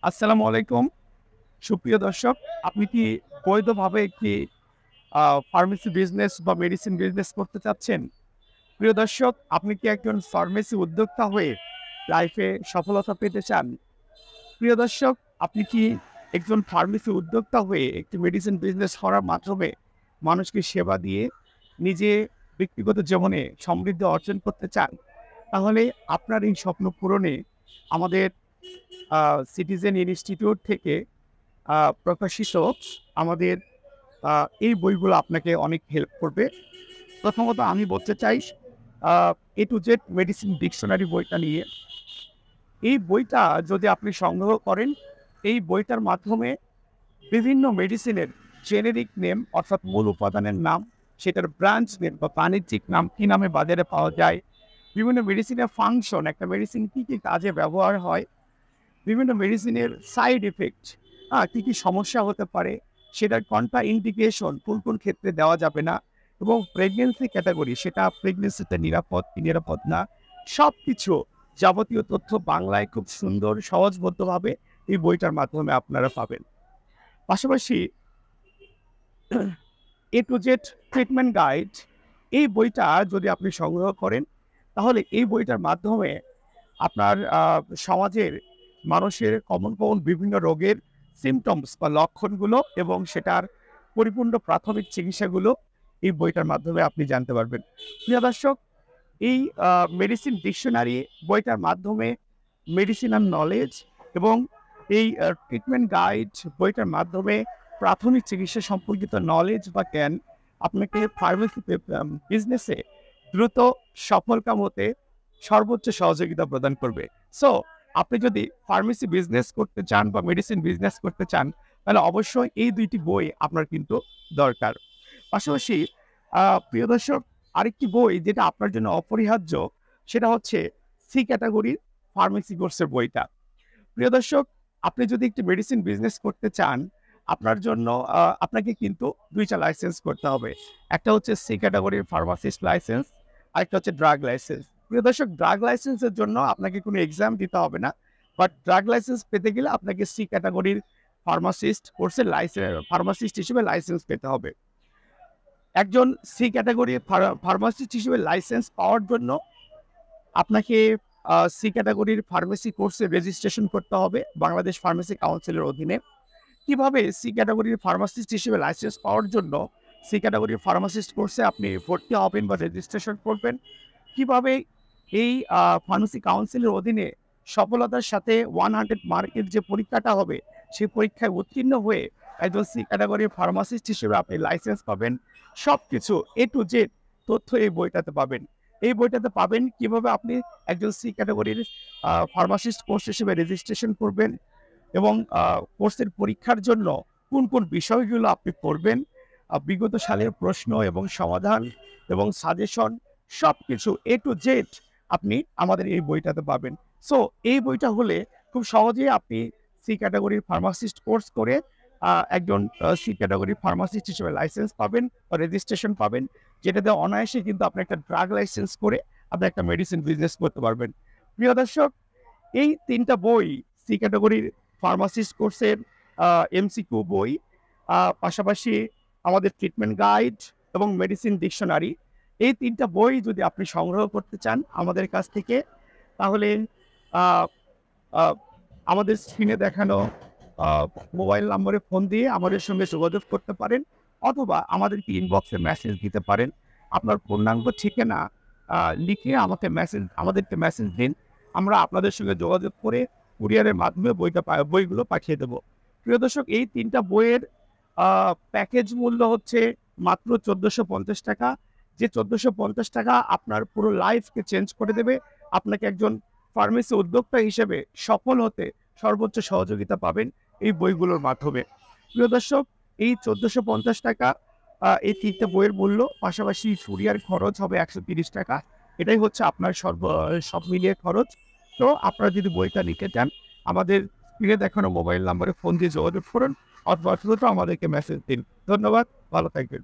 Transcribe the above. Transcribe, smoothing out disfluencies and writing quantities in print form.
আসসালামু আলাইকুম। সুপ্রিয় দর্শক, আপনি কি বৈধভাবে একটি ফার্মেসি বিজনেস বা মেডিসিন বিজনেস করতে চাচ্ছেন? প্রিয় দর্শক, আপনি কি একজন ফার্মেসি উদ্যোক্তা হয়ে লাইফে সফলতা পেতে চান? প্রিয় দর্শক, আপনি কি একজন ফার্মেসি উদ্যোক্তা হয়ে একটি মেডিসিন বিজনেস করার মাধ্যমে মানুষকে সেবা দিয়ে নিজে ব্যক্তিগত জীবনে সমৃদ্ধি অর্জন করতে চান? তাহলে আপনার এই স্বপ্ন পূরণে আমাদের সিটিজেন ইনস্টিটিউট থেকে প্রকাশিত আমাদের আ এই বইগুলো আপনাকে অনেক হেল্প করবে। প্রথমত আমি বলতে চাই আ A to Z medicine dictionary বইটা নিয়ে। এই বইটা যদি আপনি সংগ্রহ করেন, এই বইটার মাধ্যমে বিভিন্ন মেডিসিনের জেনেরিক নেম অর্থাৎ মূল উপাদানের নাম, সেটার ব্রাঞ্চ নেম বা বাণিজ্যিক নাম কি নামে বাজারে পাওয়া যায়, বিভিন্ন মেডিসিনের ফাংশন, একটা মেডিসিন কি কাজে ব্যবহার হয়, বিভিন্ন মেডিসিনের সাইড ইফেক্ট, কি সমস্যা হতে পারে, সেটার কন্ট্রা ইন্ডিকেশন কোন ক্ষেত্রে দেওয়া যাবে না এবং প্রেগন্যান্সি ক্যাটাগরি সেটা প্রেগন্যান্সিতে নিরাপদ কি নিরাপদ না, সবকিছু যাবতীয় তথ্য বাংলায় খুব সুন্দর সহজবোধ্যভাবে এই বইটার মাধ্যমে আপনারা পাবেন। পাশাপাশি A to Z treatment guide এই বইটা যদি আপনি সংগ্রহ করেন, তাহলে এই বইটার মাধ্যমে আপনার সমাজের মানুষের কমন বিভিন্ন রোগের সিম্পটমস বা লক্ষণগুলো এবং সেটার পরিপূর্ণ প্রাথমিক চিকিৎসাগুলো এই বইটার মাধ্যমে আপনি জানতে পারবেন। প্রিয় দর্শক, এই মেডিসিন ডিকশনারি বইটার মাধ্যমে মেডিসিনাল নলেজ এবং এই ট্রিটমেন্ট গাইড বইটার মাধ্যমে প্রাথমিক চিকিৎসা সম্পর্কিত নলেজ বা জ্ঞান আপনাকে ফার্মেসিতে বিজনেসে দ্রুত সফলকাম হতে সর্বোচ্চ সহযোগিতা প্রদান করবে। সো আপনি যদি ফার্মেসি বিজনেস করতে চান বা মেডিসিন বিজনেস করতে চান, তাহলে অবশ্যই এই ২ টি বই আপনার কিন্তু দরকার। পাশাপাশি প্রিয় দর্শক, আরেকটি বই যেটা আপনার জন্য অপরিহার্য, সেটা হচ্ছে সি ক্যাটাগরির ফার্মেসি কোর্সের বইটা। প্রিয় দর্শক, আপনি যদি একটি মেডিসিন বিজনেস করতে চান, আপনার জন্য আপনাকে কিন্তু ২ টা লাইসেন্স করতে হবে। একটা হচ্ছে সি ক্যাটাগরির ফার্মাসিস্ট লাইসেন্স, আরেকটা হচ্ছে ড্রাগ লাইসেন্স। প্রিয় দর্শক, ড্রাগ লাইসেন্সের জন্য আপনাকে কোনো এক্সাম দিতে হবে না। বাট ড্রাগ লাইসেন্স পেতে গেলে আপনাকে সি ক্যাটাগরির ফার্মাসিস্ট কোর্সের ফার্মাসিস্ট হিসেবে লাইসেন্স পেতে হবে। একজন সি ক্যাটাগরির ফার্মাসিস্ট হিসেবে লাইসেন্স পাওয়ার জন্য আপনাকে সি ক্যাটাগরির ফার্মেসি কোর্সে রেজিস্ট্রেশন করতে হবে বাংলাদেশ ফার্মেসি কাউন্সিলের অধীনে। কিভাবে সি ক্যাটাগরির ফার্মাসিস্ট হিসেবে লাইসেন্স পাওয়ার জন্য সি ক্যাটাগরির ফার্মাসিস্ট কোর্সে আপনি ভর্তি হবেন বা রেজিস্ট্রেশন করবেন, কিভাবে এই ফার্মেসি কাউন্সিলের অধীনে সফলতার সাথে 100 মার্কের যে পরীক্ষাটা হবে, সেই পরীক্ষায় উত্তীর্ণ হয়ে একজন সি ক্যাটাগরির ফার্মাসিস্ট হিসেবে আপনি লাইসেন্স পাবেন। সবকিছু A to Z তথ্য এই বইটাতে পাবেন। এই বইটাতে পাবেন কিভাবে আপনি একজন সি ক্যাটাগরির ফার্মাসিস্ট কোর্স হিসেবে রেজিস্ট্রেশন করবেন এবং কোর্সের পরীক্ষার জন্য কোন বিষয়গুলো আপনি পড়বেন, বিগত সালের প্রশ্ন এবং সমাধান এবং সাজেশন সবকিছু A to Z আপনি আমাদের এই বইটাতে পাবেন। সো এই বইটা হলে খুব সহজেই আপনি সি ক্যাটাগরির ফার্মাসিস্ট কোর্স করে একজন সি ক্যাটাগরির ফার্মাসিস্ট হিসেবে লাইসেন্স পাবেন বা রেজিস্ট্রেশন পাবেন, যেটাতে অনায়াসে কিন্তু আপনি একটা ড্রাগ লাইসেন্স করে আপনি একটা মেডিসিন বিজনেস করতে পারবেন। প্রিয় দর্শক, এই ৩ টা বই সি ক্যাটাগরির ফার্মাসিস্ট কোর্সের এমসিকিউ বই, পাশাপাশি আমাদের ট্রিটমেন্ট গাইড এবং মেডিসিন ডিকশনারি, এই ৩ টা বই যদি আপনি সংগ্রহ করতে চান আমাদের কাছ থেকে, তাহলে আ আ আমাদের স্ক্রিনে দেখানো আ মোবাইল নম্বরে ফোন দিয়ে আমাদের সঙ্গে যোগাযোগ করতে পারেন অথবা আমাদেরকে ইনবক্সে মেসেজ দিতে পারেন। আপনার পূর্ণাঙ্গ ঠিকানা লিখে আমাদেরকে মেসেজ দিন। আমরা আপনাদের সঙ্গে যোগাযোগ করে কুরিয়ারের মাধ্যমে বইগুলো পাঠিয়ে দেব। প্রিয় দর্শক, এই ৩ টা বইয়ের আ প্যাকেজ মূল্য হচ্ছে মাত্র ৳১৪৫০। যে ৳১৪৫০ আপনার পুরো লাইফকে চেঞ্জ করে দেবে। আপনাকে একজন ফার্মেসি উদ্যোক্তা হিসেবে সফল হতে সর্বোচ্চ সহযোগিতা পাবেন এই বইগুলোর মাধ্যমে। প্রিয় দর্শক, এই ৳১৪৫০ এই ৩ টা বইয়ের মূল্য, পাশাপাশি কুরিয়ার খরচ হবে ৳১৩০। এটাই হচ্ছে আপনার সব মিলিয়ে খরচ। তো আপনারা যদি বইটা নিতে চান, আমাদের স্ক্রিনে দেখানো মোবাইল নম্বরে ফোন দিয়ে যোগাযোগ করুন অথবা দ্রুত আমাদেরকে মেসেজ দিন। ধন্যবাদ, ভালো থাকবেন।